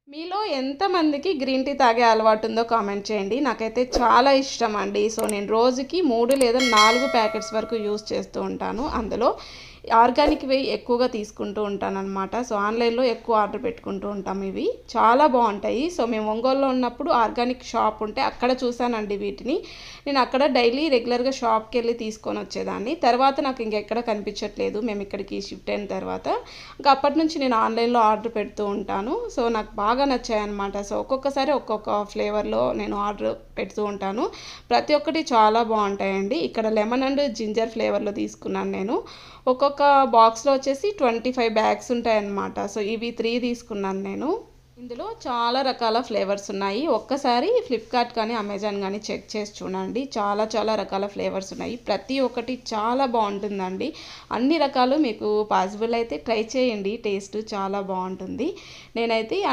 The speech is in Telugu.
మీలో ఎంతమందికి గ్రీన్ టీ తాగే అలవాటు ఉందో కామెంట్ చేయండి. నాకైతే చాలా ఇష్టం అండి. సో నేను రోజుకి 3 లేదా 4 ప్యాకెట్స్ వరకు యూజ్ చేస్తూ ఉంటాను. అందులో ఆర్గానిక్‌వి ఎక్కువగా తీసుకుంటూ ఉంటాననమాట. సో ఆన్‌లైన్‌లో ఎక్కువ ఆర్డర్ పెట్టుకుంటూ ఉంటాం ఇవి. చాలా బావుంటాయి. సో మేము ఒంగోలులో ఉన్నప్పుడు ఆర్గానిక్ షాప్ ఉంటే అక్కడ చూసానండి వీటిని. నేను అక్కడ డైలీ రెగ్యులర్‌గా షాప్‌కెళ్ళి తీసుకొనొచ్చేదాన్ని. తర్వాత నాకు ఇంకెక్కడ కనిపించట్లేదు. మేము ఇక్కడికి షిఫ్ట్ అయిన తర్వాత. ఇంక అప్పటి నుంచి నేను ఆన్‌లైన్‌లో ఆర్డర్ పెడుతూ ఉంటాను. సో నాకు బాగా నచ్చాయన్నమాట. సో ఒక్కొక్కసారి ఒక్కొక్క ఫ్లేవర్‌లో నేను ఆర్డర్ పెడుతూ ఉంటాను. ప్రతి ఒక్కటి చాలా బావుంటాయండి. ఇక్కడ లెమన్ అండ్ జింజర్ ఫ్లేవర్‌లో తీసుకున్నాను నేను. ఒక్కొక్క బాక్స్‌లో వచ్చేసి 25 బ్యాగ్స్ ఉంటాయన్నమాట. సో ఇవి 3 తీసుకున్నాను నేను. ఇందులో చాలా రకాల ఫ్లేవర్స్ ఉన్నాయి. ఒక్కసారి ఫ్లిప్‌కార్ట్ కానీ, అమెజాన్ గానీ చెక్ చేసి చూడండి. చాలా చాలా రకాల ఫ్లేవర్స్ ఉన్నాయి. ప్రతి ఒక్కటి చాలా బావుంటుందండి. అన్ని రకాలు మీకు పాసిబుల్ అయితే ట్రై చేయండి. టేస్ట్ చాలా బావుంటుంది. నేనైతే